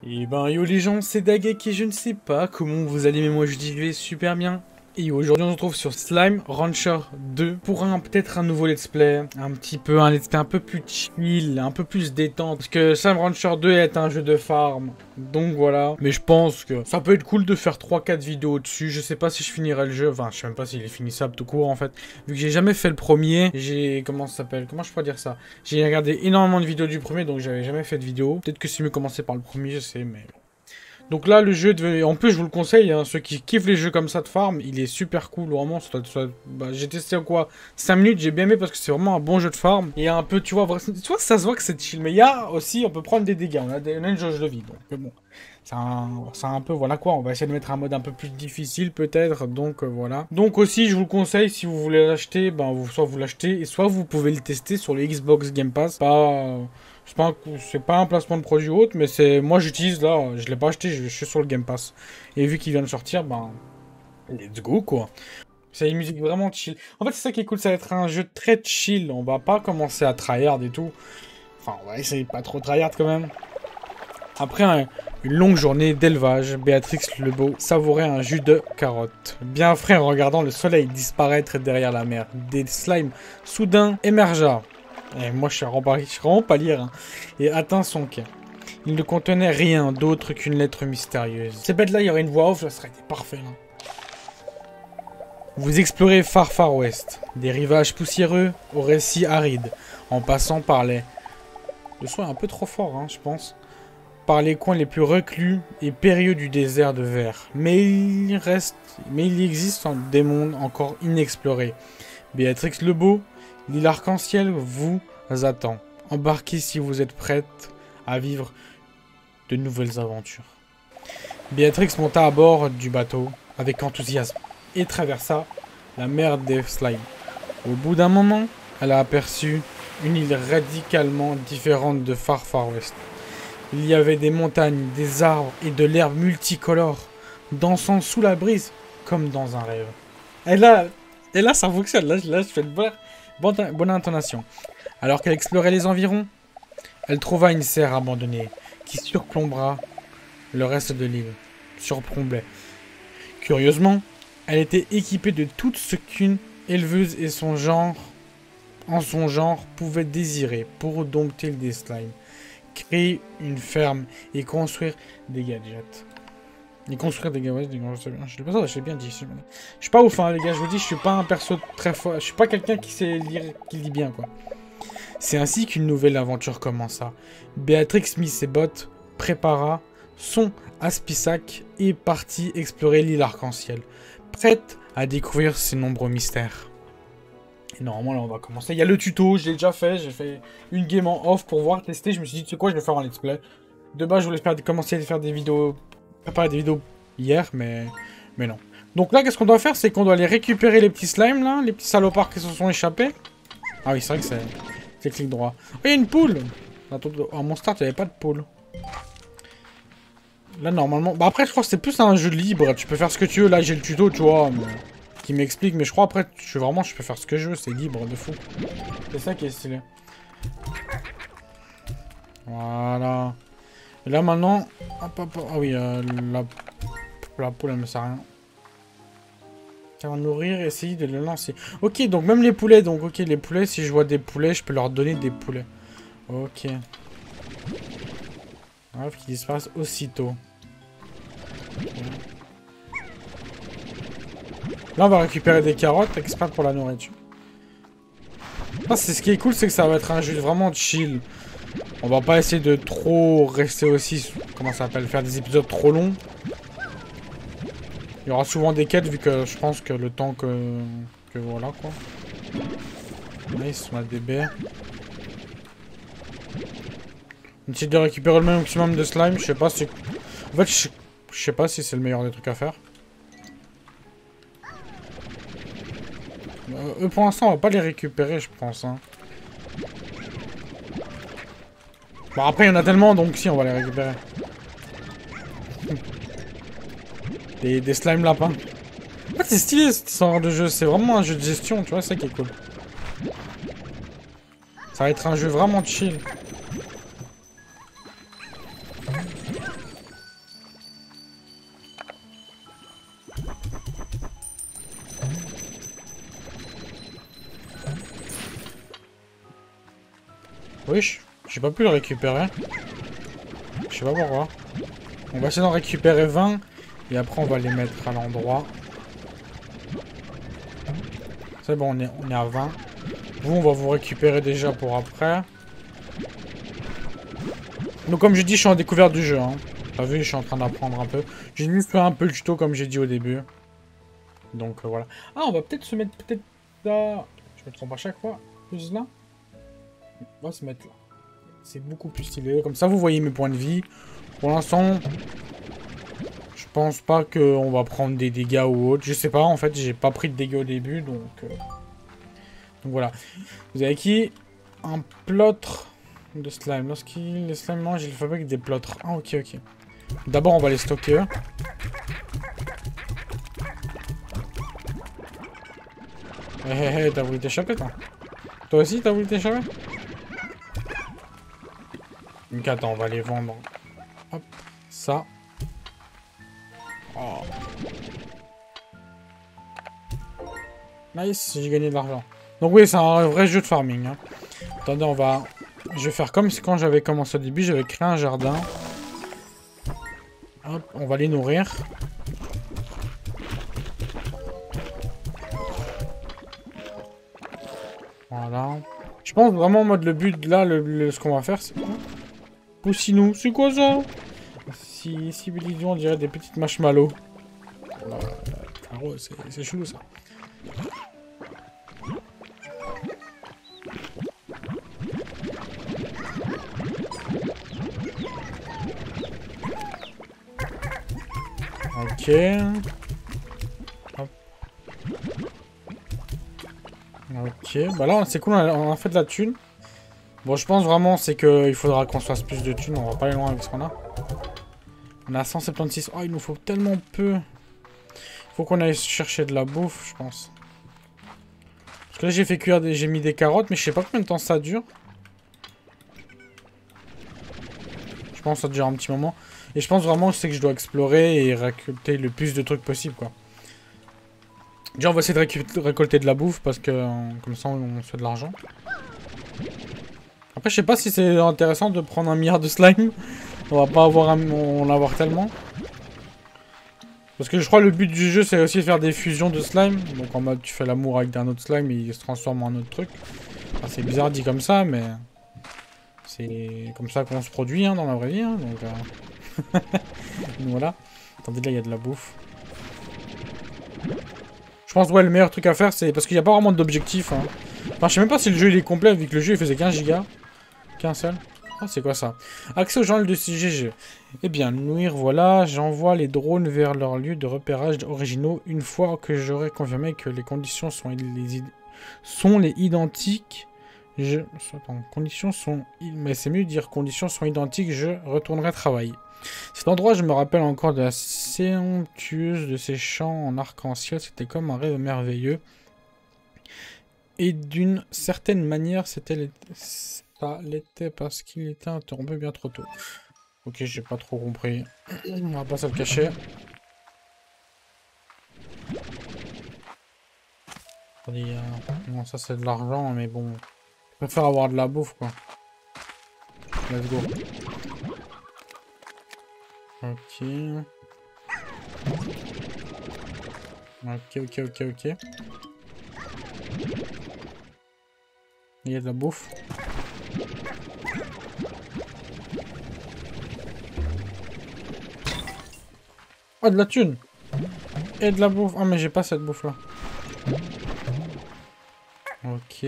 Et ben yo les gens, c'est Dagek et je ne sais pas comment vous allez, mais moi je dis je vais super bien. Et aujourd'hui on se retrouve sur Slime Rancher 2 pour peut-être un nouveau let's play, un let's play un peu plus chill, un peu plus détente. Parce que Slime Rancher 2 est un jeu de farm, donc voilà. Mais je pense que ça peut être cool de faire 3-4 vidéos dessus. Je sais pas si je finirai le jeu, enfin je sais même pas s'il est finissable tout court en fait. Vu que j'ai jamais fait le premier, comment ça s'appelle, comment je pourrais dire ça? J'ai regardé énormément de vidéos du premier, donc j'avais jamais fait de vidéo. Peut-être que c'est mieux commencer par le premier, je sais, mais... Donc là, le jeu, en plus, je vous le conseille, hein, ceux qui kiffent les jeux comme ça de farm, il est super cool, vraiment. Bah, j'ai testé quoi 5 minutes, j'ai bien aimé parce que c'est vraiment un bon jeu de farm. Il y a un peu, tu vois, ça se voit que c'est chill, mais il y a aussi, on peut prendre des dégâts, on a une jauge de vie, donc bon. C'est un peu, voilà quoi, on va essayer de mettre un mode un peu plus difficile peut-être, donc voilà. Donc aussi, je vous le conseille, si vous voulez l'acheter, ben, soit vous l'achetez, et soit vous pouvez le tester sur le Xbox Game Pass. C'est pas un placement de produit ou autre, mais c'est moi j'utilise là, je l'ai pas acheté, je suis sur le Game Pass. Et vu qu'il vient de sortir, ben, let's go quoi. C'est une musique vraiment chill. En fait, c'est ça qui est cool, ça va être un jeu très chill, on va pas commencer à tryhard et tout. Enfin, on va essayer pas trop tryhard quand même. Après une longue journée d'élevage, Béatrix Lebeau savourait un jus de carotte. Bien frais en regardant le soleil disparaître derrière la mer. Des slimes soudain émergea. Et moi je suis vraiment pas lire, hein, et atteint son quai. Il ne contenait rien d'autre qu'une lettre mystérieuse. Ces bêtes là, il y aurait une voix off, ça serait parfait là. Vous explorez Far Far West, des rivages poussiéreux aux récits arides, en passant par les... Le son est un peu trop fort, hein, je pense. Par les coins les plus reclus et périlleux du désert de verre. Mais il existe des mondes encore inexplorés. Béatrix Lebeau, l'île arc-en-ciel vous attend. Embarquez si vous êtes prête à vivre de nouvelles aventures. Béatrix monta à bord du bateau avec enthousiasme et traversa la mer des slimes. Au bout d'un moment, elle a aperçu une île radicalement différente de Far Far West. Il y avait des montagnes, des arbres et de l'herbe multicolore, dansant sous la brise comme dans un rêve. Et là ça fonctionne, là je fais une bonne intonation. Alors qu'elle explorait les environs, elle trouva une serre abandonnée qui surplombera le reste de l'île. Surplombait. Curieusement, elle était équipée de tout ce qu'une éleveuse et son genre pouvaient désirer pour dompter des slimes. Créer une ferme et construire des gadgets. Et construire des gadgets, je l'ai bien dit. Je suis pas ouf, hein, les gars, je vous dis, je suis pas un perso très fort. Je suis pas quelqu'un qui sait lire, qui lit bien, quoi. C'est ainsi qu'une nouvelle aventure commença. Béatrix mit ses bottes, prépara son aspisac et partit explorer l'île arc-en-ciel, prête à découvrir ses nombreux mystères. Et normalement, là, on va commencer. Il y a le tuto, je l'ai déjà fait. J'ai fait une game en off pour voir, tester. Je me suis dit, tu sais quoi, je vais faire un let's play. De base, je voulais commencer à faire des vidéos, préparer des vidéos hier, mais non. Donc là, qu'est-ce qu'on doit faire? C'est qu'on doit aller récupérer les petits slimes, là, les petits salopards qui se sont échappés. Ah oui, c'est vrai que c'est clic droit. Oh, il y a une poule. À mon start, il n'y avait pas de poule. Là, normalement... Bah après, je crois que c'est plus un jeu libre. Tu peux faire ce que tu veux. Là, j'ai le tuto, tu vois, qui m'explique, mais je crois après, je peux faire ce que je veux, c'est libre de fou. C'est ça qui est stylé. Voilà. Et là maintenant, hop. Ah oui, la poule elle me sert à rien. Ça va nourrir, essayer de le lancer. Ok, donc même les poulets, les poulets, si je vois des poulets, je peux leur donner des poulets. Ok. Bref, qu'ils disparaissent aussitôt. Okay. Là, on va récupérer des carottes, exprès pour la nourriture. Ah, ce qui est cool, c'est que ça va être un jeu vraiment chill. On va pas essayer de trop rester aussi... Comment ça s'appelle? Faire des épisodes trop longs. Il y aura souvent des quêtes, vu que je pense que le temps que voilà, quoi. Nice, on a des baies. On essaie de récupérer le maximum de slime. Je sais pas si... En fait, je sais pas si c'est le meilleur des trucs à faire. Eux, pour l'instant, on va pas les récupérer, je pense. Hein. Bon, après, il y en a tellement, donc si, on va les récupérer. Des slime lapins. En fait, c'est stylé, ce genre de jeu. C'est vraiment un jeu de gestion, tu vois, c'est ça qui est cool. Ça va être un jeu vraiment chill. Wesh, j'ai pas pu le récupérer. Je sais pas pourquoi. On va essayer d'en récupérer 20. Et après, on va les mettre à l'endroit. C'est bon, on est à 20. Vous, on va vous récupérer déjà pour après. Donc, comme je dis, je suis en découverte du jeu. Hein. T'as vu, je suis en train d'apprendre un peu. J'ai juste fait un peu le tuto, comme j'ai dit au début. Donc, voilà. Ah, on va peut-être se mettre là. Je me trompe à chaque fois. Plus là. On va se mettre là. C'est beaucoup plus stylé. Comme ça, vous voyez mes points de vie. Pour l'instant, je pense pas qu'on va prendre des dégâts ou autre. Je sais pas, en fait, j'ai pas pris de dégâts au début, donc voilà. Vous avez qui? Un plâtre de slime. Les slimes mangent, ils fabriquent des plâtres. Ah, ok, ok. D'abord, on va les stocker. Hé, hé, hé, t'as voulu t'échapper, toi? Toi aussi, t'as voulu t'échapper? Donc, attends, on va les vendre. Hop, ça. Oh. Nice, j'ai gagné de l'argent. Donc oui, c'est un vrai jeu de farming. Hein. Attendez, je vais faire comme quand j'avais commencé au début, j'avais créé un jardin. Hop, on va les nourrir. Voilà. Je pense vraiment en mode le but là, ce qu'on va faire, c'est quoi? Poussinou, c'est quoi ça? Si Billy on dirait des petites marshmallows. C'est chelou ça. Ok. Hop. Ok. Bah là, c'est cool, on a fait de la thune. Bon, je pense vraiment, c'est qu'il faudra qu'on se fasse plus de thunes. On va pas aller loin avec ce qu'on a. On a 176. Oh, il nous faut tellement peu. Faut qu'on aille chercher de la bouffe, je pense. Parce que là, j'ai fait cuire j'ai mis des carottes, mais je sais pas combien de temps ça dure. Je pense que ça dure un petit moment. Et je pense vraiment que je dois explorer et récolter le plus de trucs possible, quoi. Déjà, on va essayer de récolter de la bouffe parce que comme ça, on se fait de l'argent. Après, je sais pas si c'est intéressant de prendre 1 milliard de slime. On va pas en avoir tellement. Parce que je crois que le but du jeu, c'est aussi de faire des fusions de slime. Donc en mode, tu fais l'amour avec un autre slime et il se transforme en un autre truc. Enfin, c'est bizarre dit comme ça, mais... c'est comme ça qu'on se produit hein, dans la vraie vie. Hein, donc voilà. Attendez, là, il y a de la bouffe. Je pense, ouais, le meilleur truc à faire, c'est... Parce qu'il n'y a pas vraiment d'objectif. Hein. Enfin, je sais même pas si le jeu il est complet, vu que le jeu il faisait 15 gigas. Qu'un seul. Ah, c'est quoi ça? Accès au journal de CGG. Eh bien, nourrir, voilà. J'envoie les drones vers leur lieu de repérage originaux une fois que j'aurai confirmé que les conditions sont les identiques. Attends, conditions sont... Mais c'est mieux de dire conditions sont identiques, je retournerai travailler. Cet endroit, je me rappelle encore de la somptueuse de ces champs en arc-en-ciel. C'était comme un rêve merveilleux. Et d'une certaine manière, ça l'était parce qu'il était interrompu bien trop tôt. Ok, j'ai pas trop compris. On va pas se le cacher. Non, ça c'est de l'argent, mais bon. Je préfère avoir de la bouffe, quoi. Let's go. Ok. Ok. Il y a de la bouffe. Oh, de la thune. Et de la bouffe. Ah, mais j'ai pas cette bouffe-là. Ok.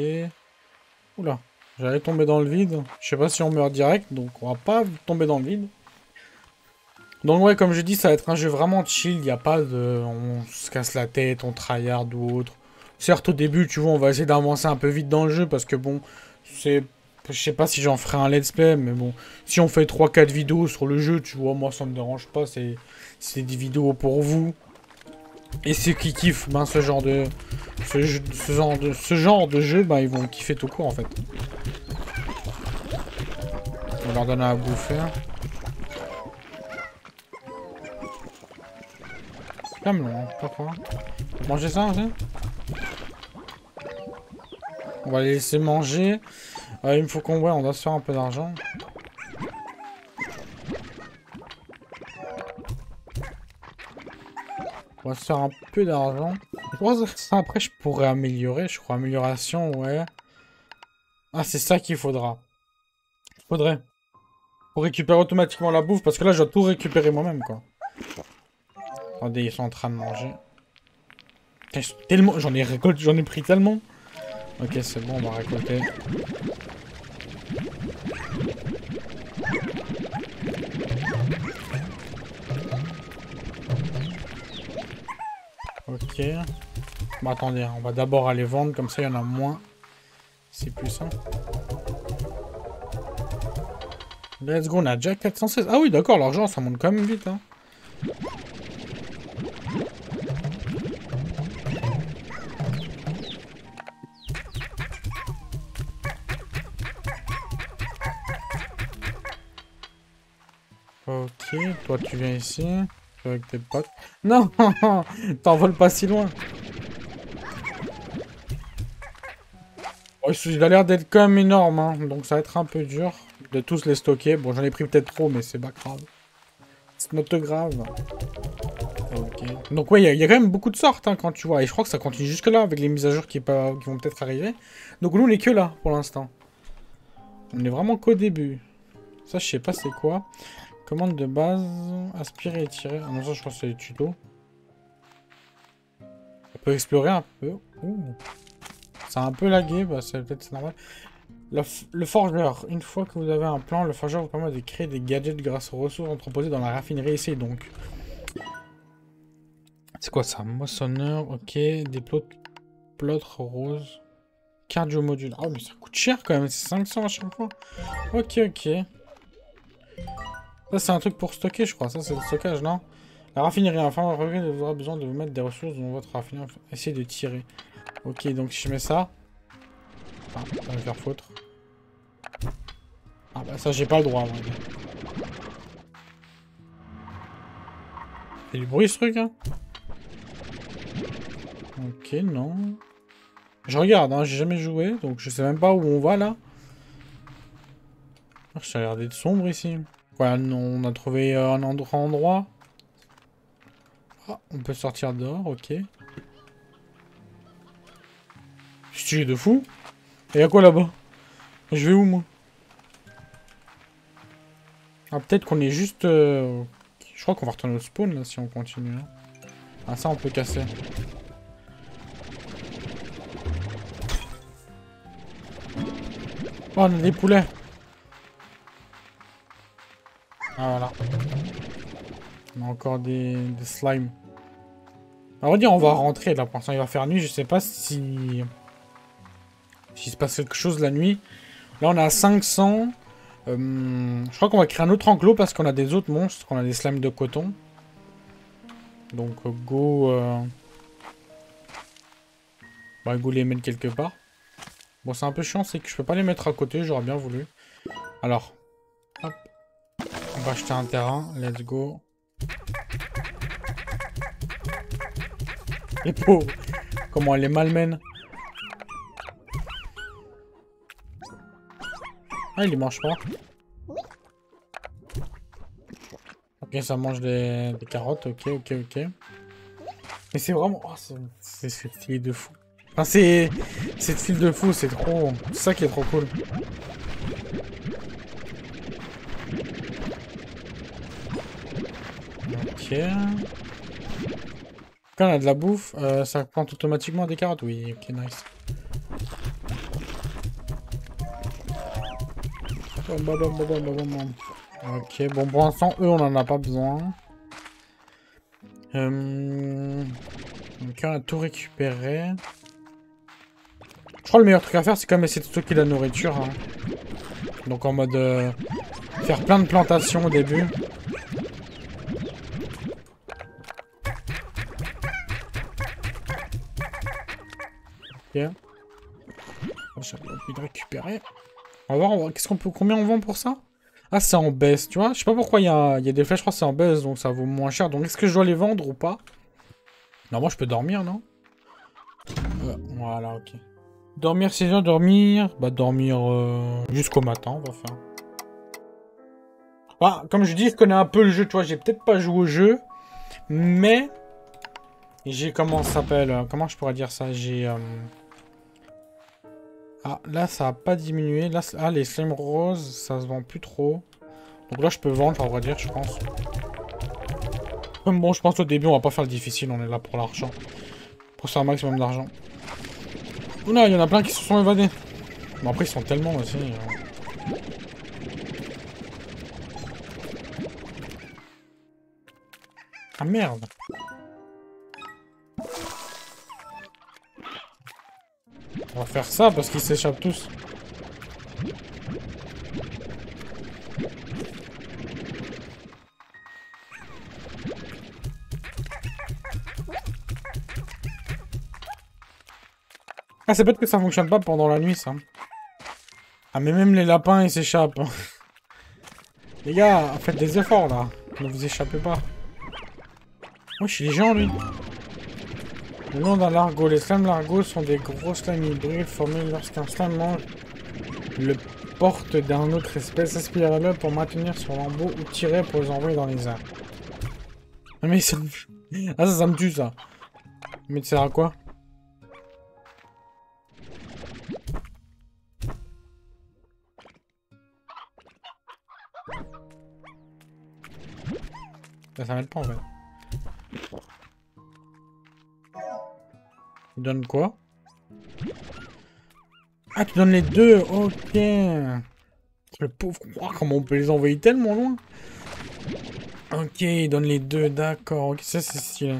Oula. J'allais tomber dans le vide. Je sais pas si on meurt direct, donc on va pas tomber dans le vide. Donc ouais, comme je dis, ça va être un jeu vraiment chill. Il n'y a pas de... on se casse la tête, on tryhard ou autre. Certes, au début, tu vois, on va essayer d'avancer un peu vite dans le jeu parce que bon, c'est... Je sais pas si j'en ferai un let's play, mais bon, si on fait 3-4 vidéos sur le jeu, tu vois, moi ça me dérange pas, c'est des vidéos pour vous. Et ceux qui kiffent ben, ce genre de jeu, ben, ils vont kiffer tout court en fait. On leur donne à bouffer. Comme non, pas quoi. Manger ça aussi. On va les laisser manger. Il me faut qu'on voit, on doit se faire un peu d'argent. On va se faire un peu d'argent. Je pense que ça, après, je pourrais améliorer. Je crois amélioration, ouais. Ah, c'est ça qu'il faudra. Faudrait. Pour récupérer automatiquement la bouffe. Parce que là, je dois tout récupérer moi-même, quoi. Attendez, ils sont en train de manger. Tellement... J'en ai pris tellement. Ok, c'est bon, on va récolter. Ok. Bon, attendez, on va d'abord aller vendre, comme ça il y en a moins. C'est plus simple. Let's go, on a déjà 416. Ah oui, d'accord, l'argent, ça monte quand même vite. Hein. Ok, toi tu viens ici. Avec tes potes. Non, t'envoles pas si loin. Oh, il a l'air d'être quand même énorme, hein, donc ça va être un peu dur de tous les stocker. Bon, j'en ai pris peut-être trop, mais c'est pas grave. C'est not grave. Ok. Donc ouais, il y a quand même beaucoup de sortes hein, quand tu vois. Et je crois que ça continue jusque là avec les mises à jour qui vont peut-être arriver. Donc nous, on est que là pour l'instant. On est vraiment qu'au début. Ça, je sais pas c'est quoi. Commande de base, aspirer et tirer. Ah non, ça, je pense que c'est les tutos. On peut explorer un peu. Ouh. C'est un peu lagué, bah c'est peut-être normal. Le forgeur. Une fois que vous avez un plan, le forgeur vous permet de créer des gadgets grâce aux ressources entreposées dans la raffinerie ici donc. C'est quoi ça? Moissonneur, ok. Des plotres roses. Cardio module. Ah mais ça coûte cher quand même, c'est 500 à chaque fois. Ok, ok. Ça c'est un truc pour stocker je crois, ça c'est le stockage non? La raffinerie, enfin, vous aurez besoin de vous mettre des ressources dans votre raffinerie. Essayez de tirer. Ok, donc si je mets ça... Ah, ça va me faire foutre. Ah bah ça j'ai pas le droit, moi. C'est du bruit ce truc, hein? Ok, non. Je regarde, hein, j'ai jamais joué, donc je sais même pas où on va, là. Ah, ça a l'air d'être sombre, ici. Ouais, non, on a trouvé un endroit. Ah, on peut sortir dehors, ok. Stylé de fou. Et y'a quoi là-bas? Je vais où, moi? Ah, peut-être qu'on est juste... Je crois qu'on va retourner au spawn, là, si on continue. Hein. Ah, ça, on peut casser. Oh, on a des poulets. Ah, voilà. On a encore des slimes. À vrai dire, on va rentrer, là, pour l'instant, il va faire nuit. Je sais pas si... S'il se passe quelque chose la nuit. Là, on a 500... je crois qu'on va créer un autre enclos parce qu'on a des autres monstres, qu'on a des slimes de coton. Donc go... Bah, go les mettre quelque part. Bon, c'est un peu chiant, c'est que je peux pas les mettre à côté, j'aurais bien voulu. Alors, hop. On va acheter un terrain, let's go. Les pauvres, comment elle les malmène. Ah, il les mange pas. Ok, ça mange des carottes, ok, ok, ok. Mais c'est vraiment... Oh, c'est stylé de fou. Enfin, c'est style de fou, c'est trop... C'est ça qui est trop cool. Ok. Quand on a de la bouffe, ça plante automatiquement des carottes. Oui, ok, nice. Ok, bon, pour l'instant, eux, on en a pas besoin. Donc, on a tout récupéré. Je crois que le meilleur truc à faire, c'est quand même essayer de stocker la nourriture. Hein. Donc, en mode... faire plein de plantations au début. Ok. J'ai envie de récupérer. On va voir, qu'est-ce qu'on peut, combien on vend pour ça? Ah, c'est en baisse, tu vois. Je sais pas pourquoi il y a des flèches, je crois que c'est en baisse, donc ça vaut moins cher. Donc, est-ce que je dois les vendre ou pas? Non, moi, je peux dormir, non? Voilà, ok. Dormir 6 heures, dormir... Bah dormir jusqu'au matin, on va faire. Bah, comme je dis, je connais un peu le jeu, tu vois, j'ai peut-être pas joué au jeu, mais... J'ai, comment ça s'appelle, comment je pourrais dire ça, j'ai... Ah, là, ça a pas diminué, là, ah, les slimes roses, ça se vend plus trop. Donc là, je peux vendre, on va dire, je pense. Bon, je pense au début, on va pas faire le difficile, on est là pour l'argent. Pour faire un maximum d'argent. Oula, il y en a plein qui se sont évadés. Bon, après, ils sont tellement aussi... Ah merde. On va faire ça parce qu'ils s'échappent tous. Ah, c'est peut-être que ça fonctionne pas pendant la nuit, ça. Ah, mais même les lapins, ils s'échappent. Les gars, faites des efforts, là. Ne vous échappez pas. Wesh, il est géant, lui. Le nom d'un largo. Les slimes largos sont des gros slimes hybrides formés lorsqu'un slime mange le porte d'un autre espèce. Aspirez-le pour maintenir son lambeau ou tirer pour les envoyer dans les airs. Ah, mais ça me... Ah, ça me tue, ça. Mais tu sers à quoi? Ça m'aide pas, en fait. Tu donnes quoi? Ah, tu donnes les deux, ok. Le pauvre, oh, comment on peut les envoyer tellement loin? Ok, il donne les deux, d'accord. Ok, ça c'est stylé.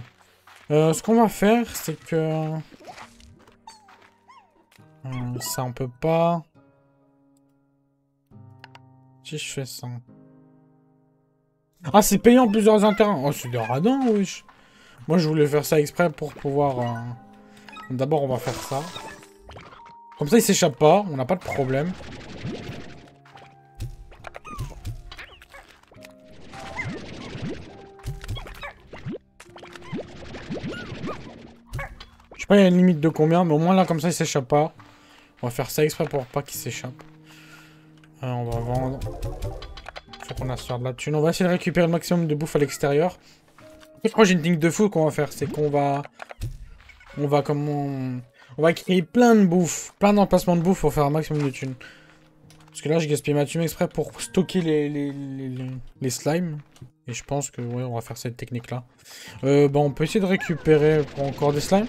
Ce qu'on va faire, c'est que... ça, on peut pas... Si je fais ça... Ah, c'est payant plusieurs internes. Oh, c'est des radins, wesh. Moi, je voulais faire ça exprès pour pouvoir... D'abord, on va faire ça. Comme ça, il s'échappe pas. On n'a pas de problème. Je sais pas, il y a une limite de combien, mais au moins là, comme ça, il s'échappe pas. On va faire ça exprès pour pas qu'il s'échappe. On va vendre. Faut qu'on a se faire de la thune. On va essayer de récupérer le maximum de bouffe à l'extérieur. Je crois que j'ai une technique de fou qu'on va faire. C'est qu'on va... On va créer plein de bouffe. Plein d'emplacements de bouffe pour faire un maximum de thunes. Parce que là, je gaspille ma thune exprès pour stocker les slimes. Et je pense que, ouais, on va faire cette technique-là. Bah, on peut essayer de récupérer encore des slimes.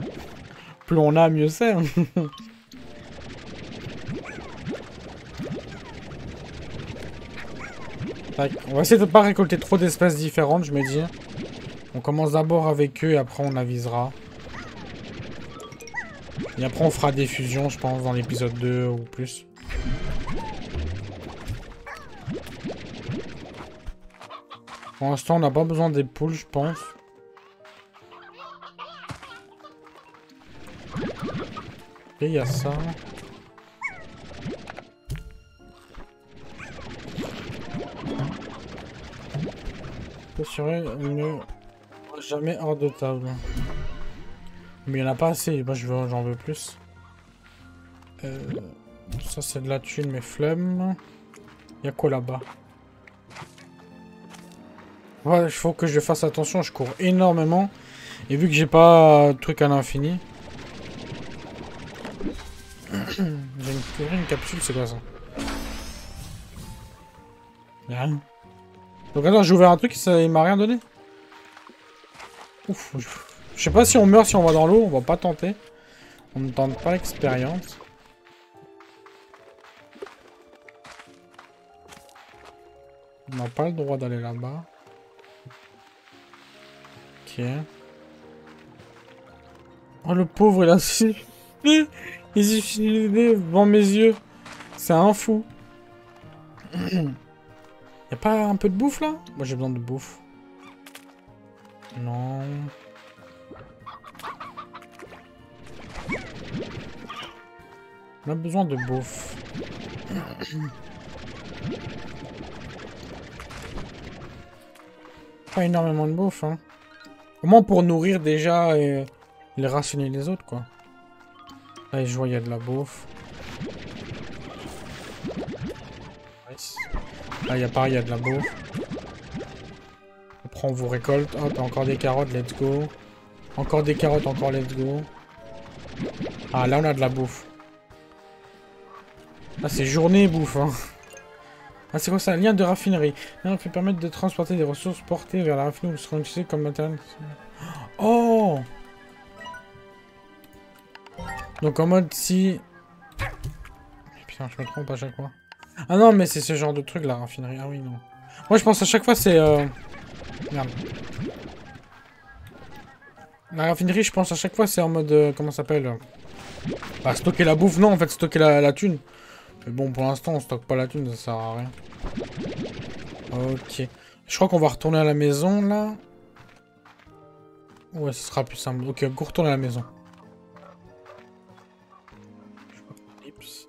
Plus on a, mieux c'est. On va essayer de ne pas récolter trop d'espèces différentes, je me dis. On commence d'abord avec eux et après on avisera. Et après on fera des fusions, je pense, dans l'épisode 2 ou plus. Pour l'instant, on n'a pas besoin des poules, je pense. Et il y a ça. Assurer ne jamais hors de table. Mais il n'y en a pas assez, moi j'en veux plus. Ça c'est de la thune, mais flemme. Il y a quoi là-bas? Ouais, il faut que je fasse attention, je cours énormément. Et vu que j'ai pas de truc à l'infini. J'ai une capsule, c'est quoi ça? Y'a rien. Donc attends, j'ai ouvert un truc, il m'a rien donné. Ouf, je sais pas si on meurt si on va dans l'eau, on va pas tenter. On ne tente pas l'expérience. On n'a pas le droit d'aller là-bas. Ok. Oh le pauvre, il a suicidé. Il s'est suicidé devant mes yeux. C'est un fou. Y'a pas un peu de bouffe là? Moi j'ai besoin de bouffe. Non. On a besoin de bouffe. Pas énormément de bouffe, hein. Au moins pour nourrir déjà et les rationner les autres, quoi. Allez, je vois, il y a de la bouffe. Nice. Là, il y a pareil, il y a de la bouffe. Après, on vous récolte. Hop, encore des carottes, let's go. Encore des carottes, encore let's go. Ah, là, on a de la bouffe. Ah, c'est journée bouffe, hein. Ah, c'est quoi ça? Lien de raffinerie. Lien peut permettre de transporter des ressources portées vers la raffinerie ou seront utilisées comme matériel. Oh! Donc, en mode si... Putain, je me trompe à chaque fois. Ah non, mais c'est ce genre de truc, la raffinerie. Ah oui, non. Moi, je pense à chaque fois, c'est... Merde. La raffinerie, je pense à chaque fois, c'est en mode... comment ça s'appelle Bah, stocker la bouffe. Non, en fait, stocker la thune. Mais bon, pour l'instant, on stocke pas la thune, ça sert à rien. Ok. Je crois qu'on va retourner à la maison, là. Ouais, ce sera plus simple. Ok, go retourner à la maison. Oups.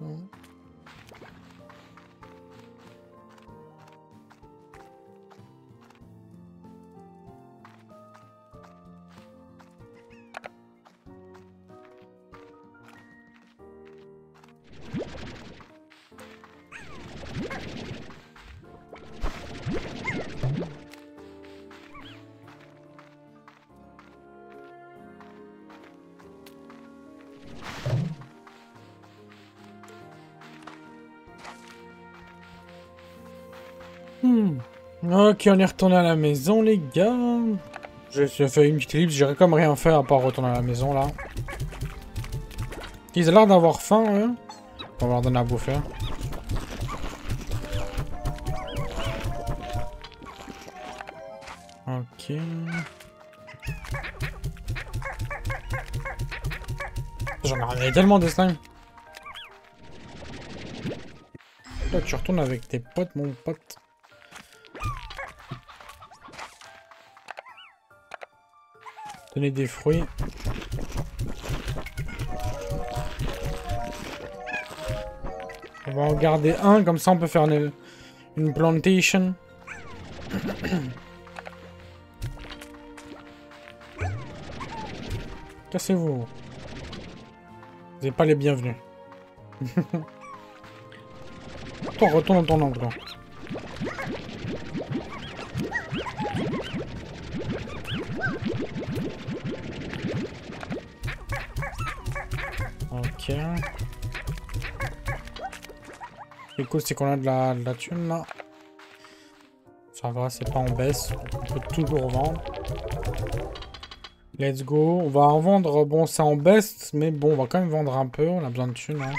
Ok, on est retourné à la maison, les gars. J'ai fait une petite ellipse, j'irai comme rien faire à part retourner à la maison, là. Ils ont l'air d'avoir faim, eux. On va leur donner à bouffer. Ok. J'en ai tellement de slime. Là, tu retournes avec tes potes, mon pote. Donner des fruits. On va en garder un, comme ça on peut faire une plantation. Cassez-vous. Vous n'êtes pas les bienvenus. Toi, retourne dans ton enclos. Ok. Ce qui est cool, c'est qu'on a de la thune là. Ça va, c'est pas en baisse. On peut toujours vendre. Let's go. On va en vendre. Bon, c'est en baisse, mais bon, on va quand même vendre un peu. On a besoin de thunes. Hein.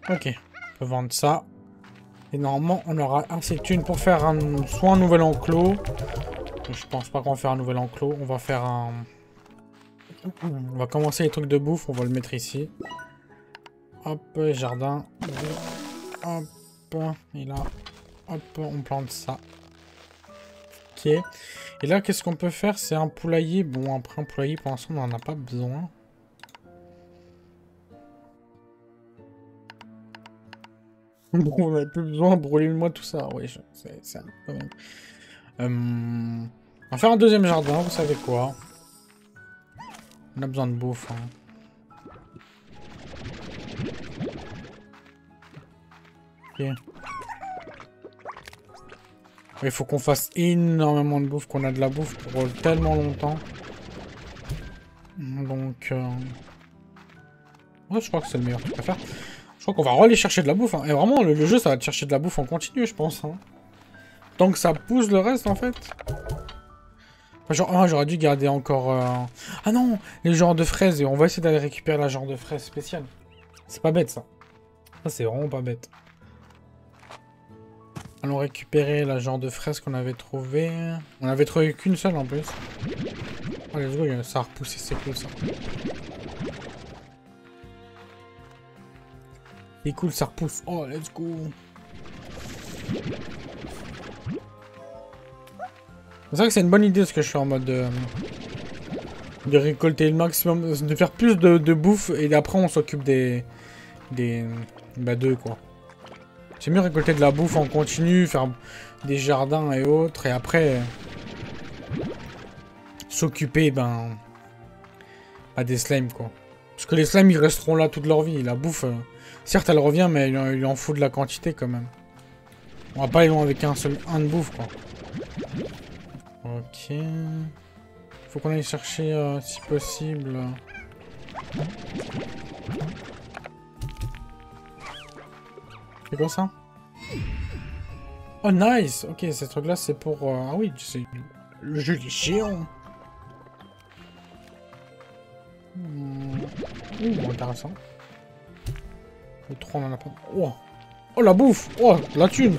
Ok. On peut vendre ça. Et normalement, on aura assez de thunes pour faire soit un nouvel enclos. Je pense pas qu'on va faire un nouvel enclos. On va faire un... On va commencer les trucs de bouffe. On va le mettre ici. Hop, jardin. Hop. Et là. Hop, on plante ça. Ok. Et là, qu'est-ce qu'on peut faire? C'est un poulailler. Bon, après, un poulailler, pour l'instant, on n'en a pas besoin. Bon, on n'a plus besoin. Brûlez-moi tout ça. Oui, c'est un quand même. On va faire un deuxième jardin, vous savez quoi? On a besoin de bouffe. Hein. Ok. Il faut qu'on fasse énormément de bouffe, qu'on a de la bouffe pour tellement longtemps. Donc... Ouais, je crois que c'est le meilleur truc à faire. Je crois qu'on va aller chercher de la bouffe. Hein. Et vraiment, le jeu, ça va te chercher de la bouffe en continu, je pense. Hein. Tant que ça pousse le reste, en fait. Enfin, genre, ah, j'aurais dû garder encore... Ah non, les genres de fraises. Et on va essayer d'aller récupérer la genre de fraises spéciale. C'est pas bête, ça. Ça, c'est vraiment pas bête. Allons récupérer la genre de fraise qu'on avait trouvé. On avait trouvé qu'une seule, en plus. Oh, let's go, ça a repoussé, c'est cool, ça. C'est cool, ça repousse. Oh, let's go. C'est vrai que c'est une bonne idée ce que je fais en mode de récolter le maximum, de faire plus de bouffe et après on s'occupe des des... Bah 2 quoi. C'est mieux récolter de la bouffe en continu, faire des jardins et autres, et après... s'occuper, ben... Bah, des slimes quoi. Parce que les slimes ils resteront là toute leur vie. La bouffe, certes elle revient, mais il en faut de la quantité quand même. On va pas aller loin avec un de bouffe quoi. Ok. Faut qu'on aille chercher si possible. C'est quoi ça? Oh nice. Ok, ce truc là c'est pour... Ah oui, c'est le jeu des géants. Intéressant. Le 3 on en a pas. Oh. Oh la bouffe. Oh la thune.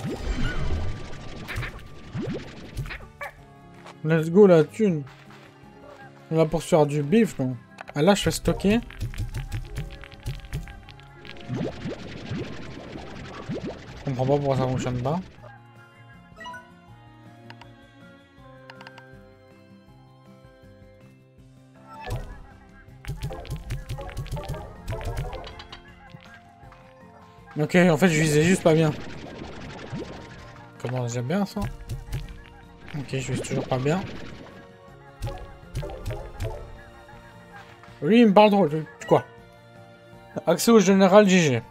Let's go la thune. On va pour se faire du bif non. Ah là je vais stocker. Je comprends pas pourquoi ça fonctionne pas. Ok, en fait je visais juste pas bien. Comment j'aime bien ça? Ok, je vise toujours pas bien. Lui il me parle trop. Quoi? Accès au général GG.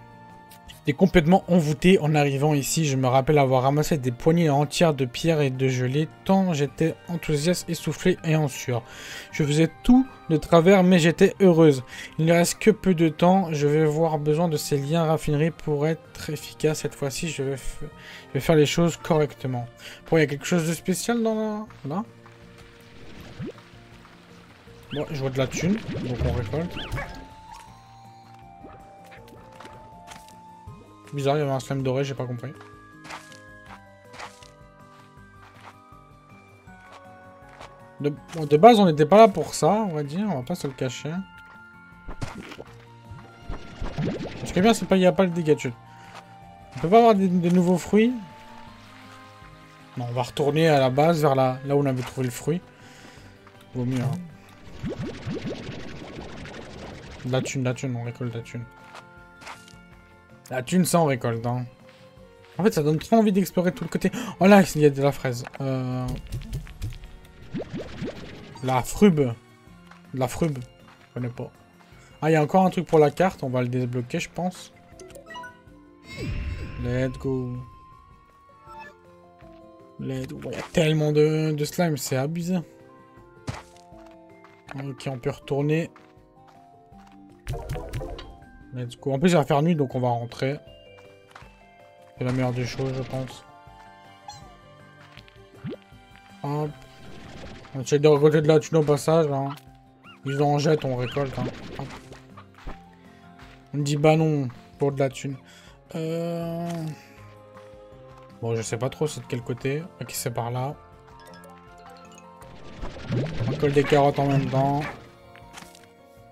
J'étais complètement envoûté en arrivant ici. Je me rappelle avoir ramassé des poignées entières de pierres et de gelée, tant j'étais enthousiaste, essoufflé et en sueur. Je faisais tout de travers, mais j'étais heureuse. Il ne reste que peu de temps. Je vais avoir besoin de ces liens raffineries pour être efficace. Cette fois-ci, je vais faire les choses correctement. Bon, il y a quelque chose de spécial dans la... Là. Bon, je vois de la thune, donc on récolte. Bizarre, il y avait un slime doré, j'ai pas compris. De base, on n'était pas là pour ça, on va dire. On va pas se le cacher. Ce qui est bien, c'est qu'il n'y a pas le dégât de chute. On peut pas avoir des nouveaux fruits. Non, on va retourner à la base, vers là où on avait trouvé le fruit. Vaut mieux, hein. La thune, on récolte la thune. La thune, ça on récolte, hein. En fait, ça donne trop envie d'explorer tout le côté. Oh là, il y a de la fraise. La frube. La frube. Je connais pas. Ah, il y a encore un truc pour la carte. On va le débloquer, je pense. Let's go. Let's go. Il y a tellement de slime, c'est abusé. Ok, on peut retourner. Let's go. En plus, il va faire nuit, donc on va rentrer. C'est la meilleure des choses, je pense. Hop. On essaie de récolter de la thune au passage. Hein. Ils en jettent, on récolte. Hein. Hop. On me dit bah non pour de la thune. Bon, je sais pas trop c'est de quel côté. Ok, c'est par là. On récolte des carottes en même temps.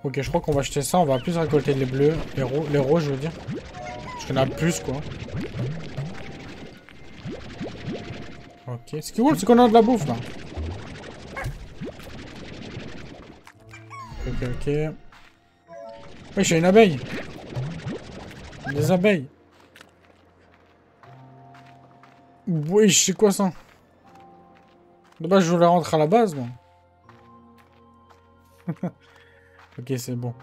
Ok, je crois qu'on va acheter ça. On va plus récolter les bleus. Les rouges, je veux dire. Parce qu'il y en a plus, quoi. Ok. Ce qui est cool, c'est qu'on a de la bouffe, là. Ok. Oui, j'ai une abeille. Des abeilles. Oui, je sais quoi ça. De base, je voulais rentrer à la base, moi. Ok, c'est bon.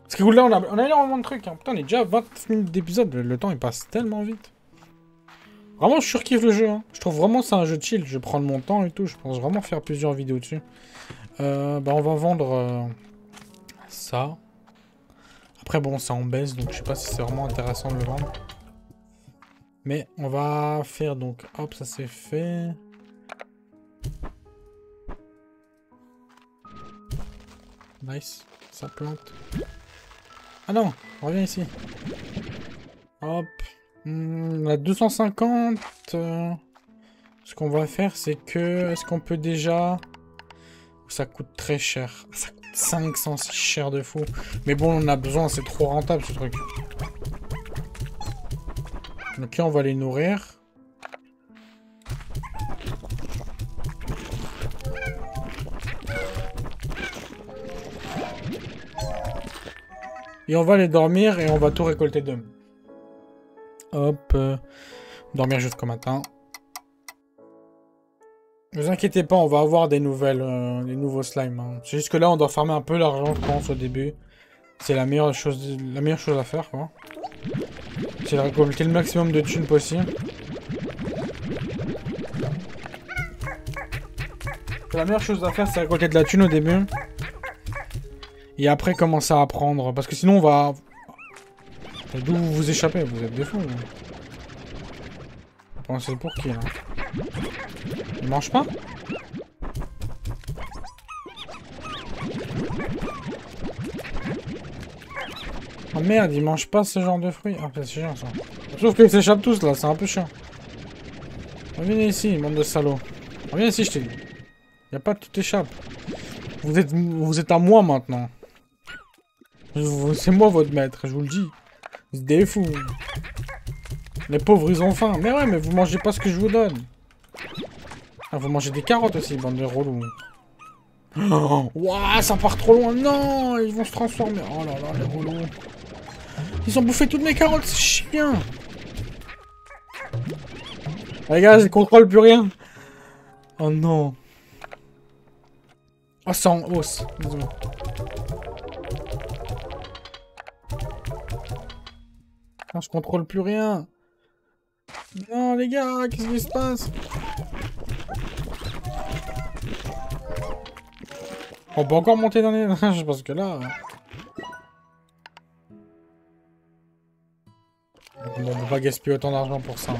Parce que là, on a énormément de trucs. Hein. Putain, on est déjà à 20 minutes d'épisode. Le temps, il passe tellement vite. Vraiment, je surkiffe le jeu. Hein. Je trouve vraiment c'est un jeu chill. Je vais prendre mon temps et tout. Je pense vraiment faire plusieurs vidéos dessus. Bah, on va vendre ça. Après, bon, ça en baisse. Donc, je sais pas si c'est vraiment intéressant de le vendre. Mais on va faire donc... Hop, ça c'est fait. Nice. Ça plante. Ah non, reviens ici. Hop. On a 250. Ce qu'on va faire, c'est que... Est-ce qu'on peut déjà... Ça coûte très cher. Ça coûte 500, c'est cher de fou. Mais bon, on a besoin, c'est trop rentable ce truc. Ok, on va les nourrir. Et on va aller dormir et on va tout récolter demain. Hop. Dormir jusqu'au matin. Ne vous inquiétez pas, on va avoir des nouvelles, des nouveaux slimes. Hein. C'est juste que là, on doit farmer un peu l'argent, je pense, au début. C'est la meilleure chose à faire, quoi. C'est de récolter le maximum de thunes possible. La meilleure chose à faire, c'est récolter de la thune au début. Et après, commencer à apprendre. Parce que sinon, on va... D'où vous vous échappez? Vous êtes des fous. Vous pensez pour qui, là? Il mange pas? Oh merde, il mange pas ce genre de fruits. Ah, c'est chiant, ça. Sauf qu'ils s'échappent tous, là. C'est un peu chiant. Reviens ici, bande de salauds. Reviens ici, je t'ai dit. Y'a pas de tout échappe. Vous êtes à moi, maintenant. C'est moi, votre maître, je vous le dis. C'est des fous. Les pauvres, ils ont faim. Mais ouais, mais vous mangez pas ce que je vous donne. Ah, vous mangez des carottes aussi, bande de relous. Oh, ouah, ça part trop loin. Non, ils vont se transformer. Oh là là, les relous. Ils ont bouffé toutes mes carottes, c'est chiant. Les gars, je contrôle plus rien. Oh non. Oh, c'est en hausse. Désolé. Ah, je contrôle plus rien. Non, les gars, qu'est-ce qui se passe? On peut encore monter dans les nuages parce que là... Bon, on peut pas gaspiller autant d'argent pour ça.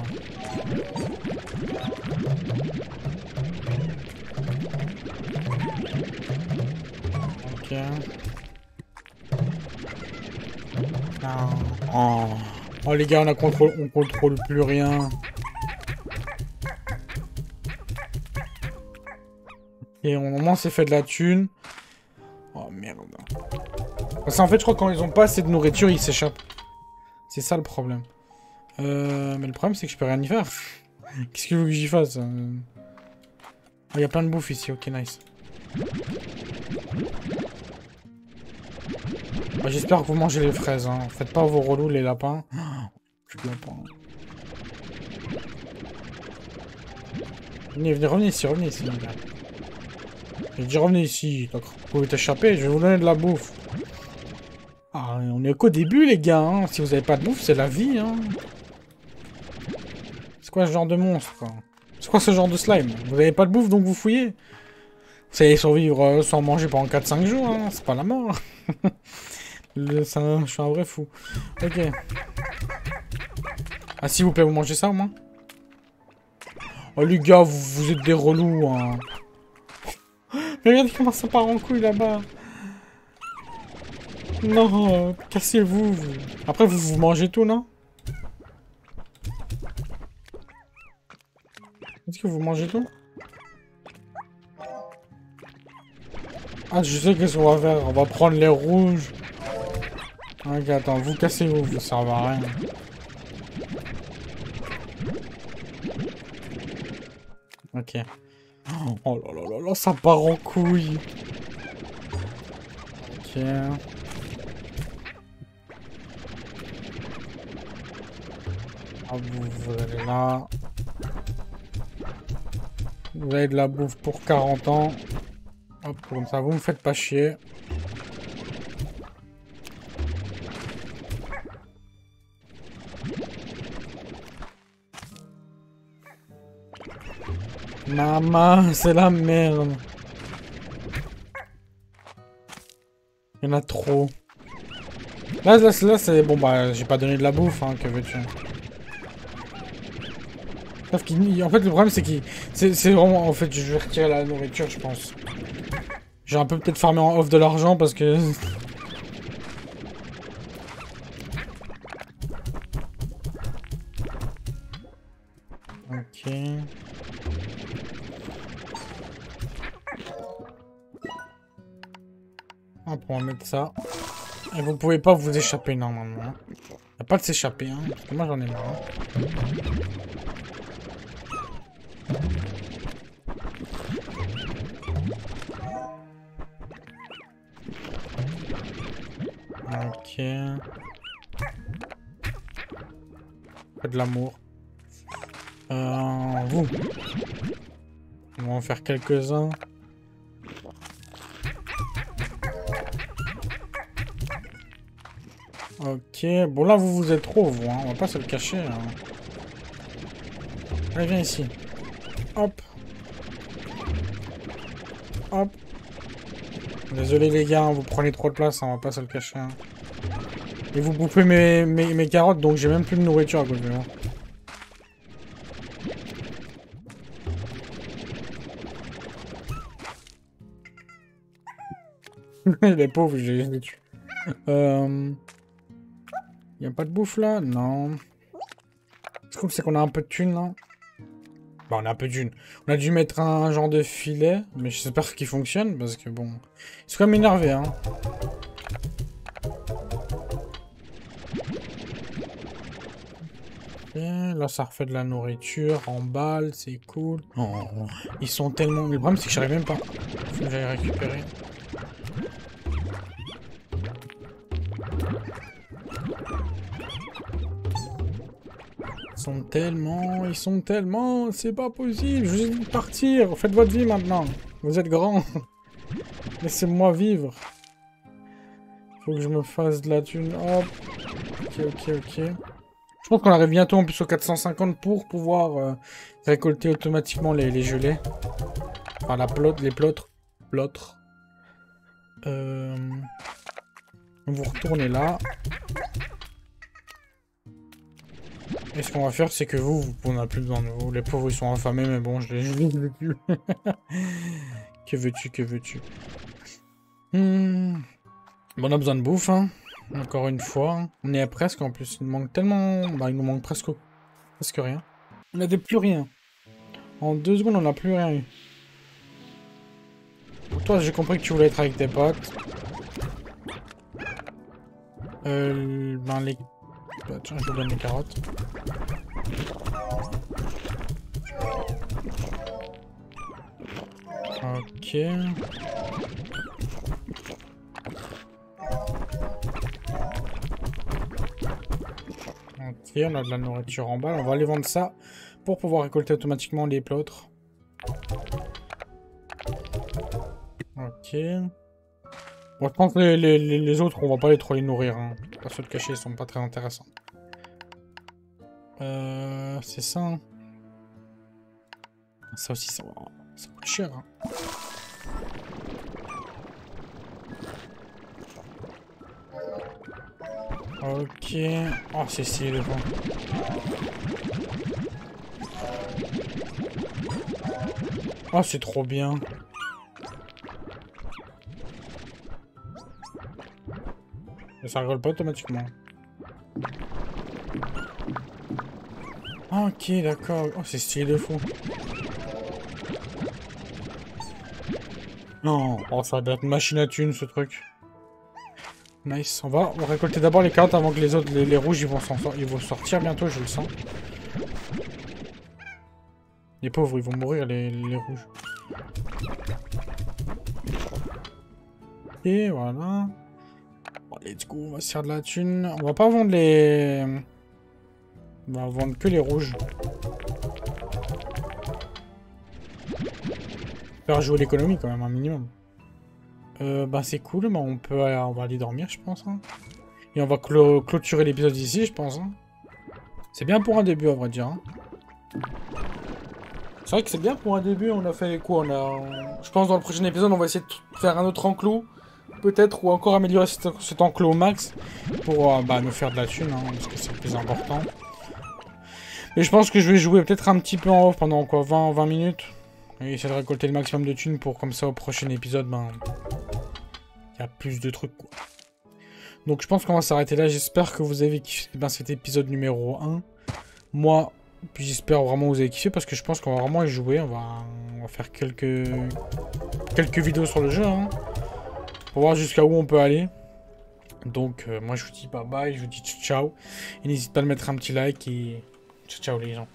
Ok. Oh. Oh les gars, on contrôle plus rien. Et au moment c'est fait de la thune. Oh merde. Parce qu'en fait je crois que quand ils ont pas assez de nourriture ils s'échappent. C'est ça le problème. Mais le problème c'est que je peux rien y faire. Qu'est-ce que vous voulez que j'y fasse? Oh, y a plein de bouffe ici, ok nice. Bah, j'espère que vous mangez les fraises, hein. Faites pas vos relous les lapins. Plus de lapins. Revenez ici, les gars. J'ai dit revenez ici, donc vous pouvez t'échapper, je vais vous donner de la bouffe. Ah, on est qu'au début les gars, hein. Si vous avez pas de bouffe, c'est la vie, hein. C'est quoi ce genre de monstre, quoi? C'est quoi ce genre de slime? Vous avez pas de bouffe donc vous fouillez? Vous allez survivre sans manger pendant 4-5 jours, hein. C'est pas la mort. Je suis un vrai fou. Ok. Ah s'il vous plaît, vous mangez ça au moins? Oh les gars, vous êtes des relous, hein. Regardez comment ça part en couille là-bas. Non, cassez-vous. Après, vous mangez tout, non? Est-ce que vous mangez tout? Ah, je sais qu'est-ce qu'on va faire. On va prendre les rouges. Ok, attends, vous cassez-vous, vous servez à rien. Ok. Oh là là là là, ça part en couille. Ok. Ah, vous allez là. Vous avez de la bouffe pour 40 ans. Hop, comme ça, vous me faites pas chier. Maman, c'est la merde. Il y en a trop. Là c'est... Bon, bah, j'ai pas donné de la bouffe, hein, que veux-tu. Sauf qu'il... En fait, le problème, c'est qu'il... C'est vraiment... En fait, je vais retirer la nourriture, je pense. J'ai un peu peut-être farmé en off de l'argent, parce que... Ok... Hop, on va mettre ça. Et vous pouvez pas vous échapper normalement. Y'a pas de s'échapper, hein. Parce que moi j'en ai marre. Ok. Pas de l'amour. Vous. On va en faire quelques-uns. Ok. Bon, là, vous êtes trop, vous. Hein. On va pas se le cacher. Hein. Allez, viens ici. Hop. Hop. Désolé, les gars. Vous prenez trop de place. Hein. On va pas se le cacher. Hein. Et vous bouffez mes carottes, donc j'ai même plus de nourriture à côté de moi. Les pauvres, je les tue. Y a pas de bouffe là? Non. Ce qu'on c'est qu'on a un peu de thunes là. Bah, on a un peu de thunes. On a dû mettre un genre de filet, mais j'espère qu'il fonctionne parce que bon. Ils sont quand même énervés, hein. Et là, ça refait de la nourriture en balle, c'est cool. Oh, ils sont tellement. Le problème, c'est que j'arrive même pas. Faut que j'aille récupérer. Ils sont tellement, c'est pas possible, je vous ai dit de partir, faites votre vie maintenant, vous êtes grands, laissez-moi vivre. Faut que je me fasse de la thune, hop, ok. Je pense qu'on arrive bientôt en plus aux 450 pour pouvoir récolter automatiquement les gelées. Enfin les plotres. Vous retournez là. Et ce qu'on va faire, c'est que on n'a plus besoin de vous. Les pauvres, ils sont affamés, mais bon, je les tue. Que veux-tu? Bon, on a besoin de bouffe, hein. Encore une fois. On est à presque, en plus. Il nous manque tellement... Bah, il nous manque presque rien. On n'avait plus rien. En 2 secondes, on n'a plus rien eu. Pour toi, j'ai compris que tu voulais être avec tes potes. Ben, les... Bah, tiens, je vous donne les carottes. Ok. Ok, on a de la nourriture en balle. On va aller vendre ça pour pouvoir récolter automatiquement les plôtres. Ok. Bon, je pense que les autres, on va pas trop les nourrir. Hein. Pas se le cacher, ils sont pas très intéressants. C'est ça. Hein. Ça aussi, ça coûte cher. Hein. Ok. Oh, c'est stylé le fond. Oh, c'est trop bien. Et ça rigole pas automatiquement. Ok, d'accord. Oh, c'est stylé de fou. Non, oh, ça doit être une machine à thunes, ce truc. Nice. On va récolter d'abord les carottes avant que les autres, les rouges, ils vont sortir bientôt, je le sens. Les pauvres, ils vont mourir, les rouges. Et voilà. Bon, let's go, on va se faire de la thune. On va pas vendre les... On va vendre que les rouges. Faire jouer l'économie quand même, un minimum. Bah c'est cool, mais on va aller dormir, je pense. Hein. Et on va clôturer l'épisode ici, je pense. Hein. C'est bien pour un début, à vrai dire. Hein. C'est vrai que c'est bien pour un début, on a fait quoi? Je pense dans le prochain épisode, on va essayer de faire un autre enclos. Peut-être, ou encore améliorer cet enclos au max. Pour nous faire de la thune, hein, parce que c'est le plus important. Et je pense que je vais jouer peut-être un petit peu en off pendant quoi, 20 minutes. Et essayer de récolter le maximum de thunes pour comme ça au prochain épisode, il y a plus de trucs quoi. Donc je pense qu'on va s'arrêter là. J'espère que vous avez kiffé cet épisode numéro 1. Moi, puis j'espère vraiment que vous avez kiffé parce que je pense qu'on va vraiment y jouer. On va faire quelques vidéos sur le jeu. Hein, pour voir jusqu'à où on peut aller. Donc moi je vous dis bye bye, je vous dis ciao. Et n'hésitez pas à mettre un petit like et ciao les gens.